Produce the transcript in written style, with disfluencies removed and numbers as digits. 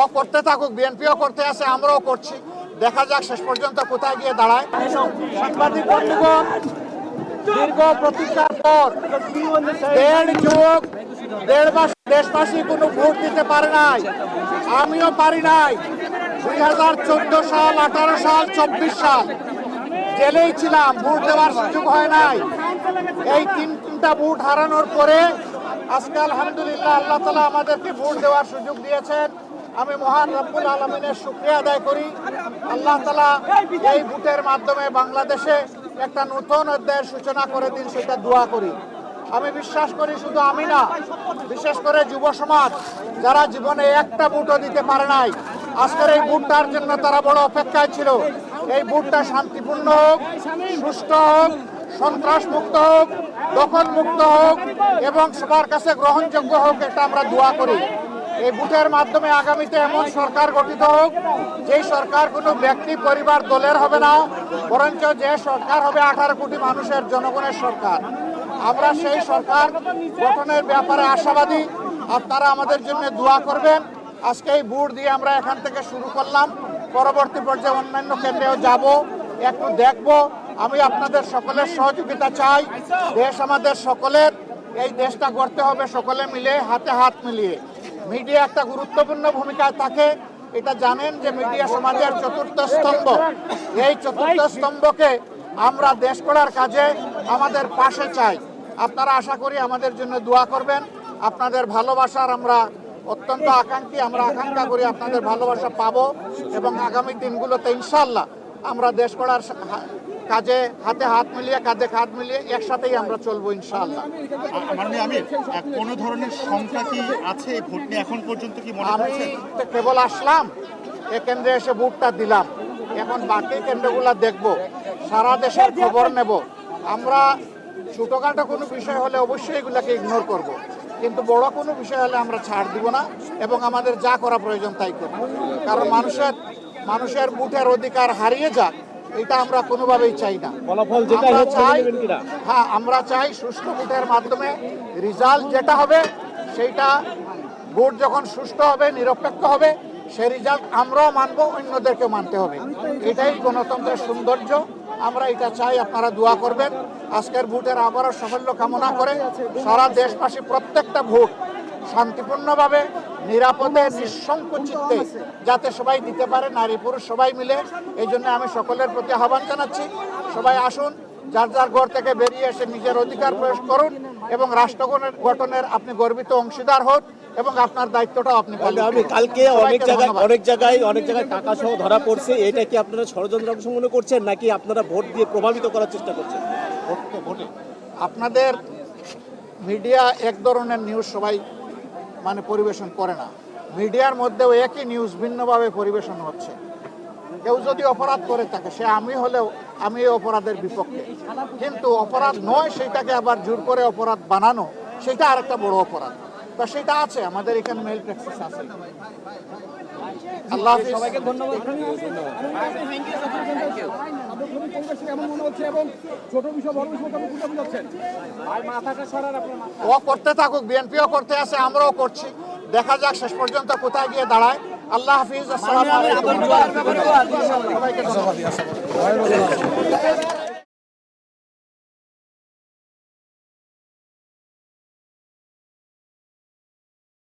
ও করতে থাকুক, বিএনপিও করতে আছে, আমরাও করছি, দেখা যাক শেষ পর্যন্ত কোথায় গিয়ে দাঁড়ায়। সাংবাদিক বন্ধুগণ, দীর্ঘ প্রতীক্ষার পর দেড় মাস দেশবাসী কোনো ভোট দিতে পারে নাই, আমিও পারি নাই। 2014 সাল, 18 সাল, 24 সাল জেলেই ছিলাম, ভোট দেওয়ার সুযোগ হয় নাই। এই তিনটা ভোট হারানোর পরে আজকে আলহামদুলিল্লাহ আল্লাহ তাআলা আমাদেরকে ভোট দেওয়ার সুযোগ দিয়েছেন। আমি মহান রব্বুল আলামিনের শুকরিয়া আদায় করি। আল্লাহ তাআলা এই ভোটের মাধ্যমে বাংলাদেশে একটা নতুন অধ্যায়ের সূচনা করে দিন, সেটা দোয়া করি। আমি বিশ্বাস করি শুধু আমি না, বিশেষ করে যুব সমাজ যারা জীবনে একটা ভোটও দিতে পারে নাই, আজকের এই ভোটটার জন্য তারা বড় অপেক্ষায় ছিল। এই ভোটটা শান্তিপূর্ণ হোক, সুষ্ঠু হোক, সন্ত্রাস মুক্ত হোক, দখল মুক্ত হোক এবং সবার কাছে গ্রহণযোগ্য হোক, এটা আমরা দোয়া করি। এই ভোটের মাধ্যমে আগামীতে এমন সরকার গঠিত হোক, যেই সরকার কোনো ব্যক্তি, পরিবার, দলের হবে না, বরঞ্চ যে সরকার হবে 18 কোটি মানুষের, জনগণের সরকার। আমরা সেই সরকার গঠনের ব্যাপারে আশাবাদী। আপনারা আমাদের জন্য দোয়া করবেন। আজকে এই ভোট দিয়ে আমরা এখান থেকে শুরু করলাম, পরবর্তী পর্যায়ে অন্যান্য কেন্দ্রেও যাব, একটু দেখব। আমি আপনাদের সকলের সহযোগিতা চাই। দেশ আমাদের সকলের, এই দেশটা গড়তে হবে সকলে মিলে, হাতে হাত মিলিয়ে। মিডিয়া একটা গুরুত্বপূর্ণ ভূমিকায় থাকে, এটা জানেন যে মিডিয়া সমাজের চতুর্থ স্তম্ভ। এই চতুর্থ স্তম্ভকে আমরা দেশ গড়ার কাজে আমাদের পাশে চাই। আপনারা আশা করি আমাদের জন্য দোয়া করবেন। আপনাদের ভালোবাসার আমরা অত্যন্ত আকাঙ্ক্ষী, আমরা আকাঙ্ক্ষা করি আপনাদের ভালোবাসা পাবো এবং আগামী দিনগুলোতে ইনশাআল্লাহ আমরা দেশ গড়ার কাজে হাতে হাত মিলিয়ে, কাঁধে কাঁধ মিলিয়ে একসাথেই আমরা চলবো ইনশাআল্লাহ। মাননীয় আমির, কোনো ধরনের সংখ্যা কি আছে ভোট নিয়ে এখন পর্যন্ত কি মনে আমি হচ্ছে? কেবল আসলাম, এ কেন্দ্রে এসে ভোটটা দিলাম, এখন বাকি কেন্দ্রগুলো দেখব, সারা দেশের খবর নেব। আমরা ছোটোখাটো কোনো বিষয় হলে অবশ্যই এগুলাকে ইগনোর করব, কিন্তু বড় কোনো বিষয় হলে আমরা ছাড় দিব না এবং আমাদের যা করা প্রয়োজন তাই করব। কারণ মানুষের ভোটের অধিকার হারিয়ে যাক, এটা আমরা কোনোভাবেই চাই না। আমরা চাই সুষ্ঠু ভোটের মাধ্যমে রেজাল্ট যেটা হবে, সেইটা ভোট যখন সুষ্ঠু হবে, নিরপেক্ষ হবে, সেই রেজাল্ট আমরাও মানবো, অন্যদেরকেও মানতে হবে। এটাই গণতন্ত্রের সৌন্দর্য। আমরা এটা চাই, আপনারা দোয়া করবেন। আজকের ভোটের আবারও সাফল্য কামনা করে সারা দেশবাসী প্রত্যেকটা ভোট শান্তিপূর্ণভাবে, নিরাপদে, নিঃসংকোচিতে যাতে সবাই দিতে পারে, নারী পুরুষ সবাই মিলে। এই জন্য আমি সকলের প্রতি আহ্বান জানাচ্ছি, সবাই আসুন, যার যার ঘর থেকে বেরিয়ে এসে নিজের অধিকার প্রয়োগ করুন এবং রাষ্ট্র গঠনের আপনি গর্বিত অংশীদার হন এবং আপনার দায়িত্বটাও আপনি পালন করুন। কালকে অনেক জায়গায় টাকা সহ ধরা পড়ছে, এটা কি আপনারা ষড়যন্ত্র অংশ মনে করছেন নাকি আপনারা ভোট দিয়ে প্রভাবিত করার চেষ্টা করছেন? আপনাদের মিডিয়া এক ধরনের নিউজ সবাই পরিবেশন করে না। মিডিয়ার মধ্যেও একই নিউজ ভিন্নভাবে পরিবেশন হচ্ছে। কেউ যদি অপরাধ করে থাকে, সে আমি হলেও আমি এই অপরাধের বিপক্ষে, কিন্তু অপরাধ নয় সেটাকে আবার জোর করে অপরাধ বানানো, সেটা আরেকটা বড় অপরাধ। তা সেটা আছে, আমাদের এখানে মেল প্র্যাকটিস আছে। আল্লাহ হাফিজ, সবাইকে ধন্যবাদ। ও করতে থাকুক, বিএনপিও করতে আছে, আমরাও করছি, দেখা যাক শেষ পর্যন্ত কোথায় গিয়ে দাঁড়ায়। আল্লাহ হাফিজ, আসসালামু আলাইকুম।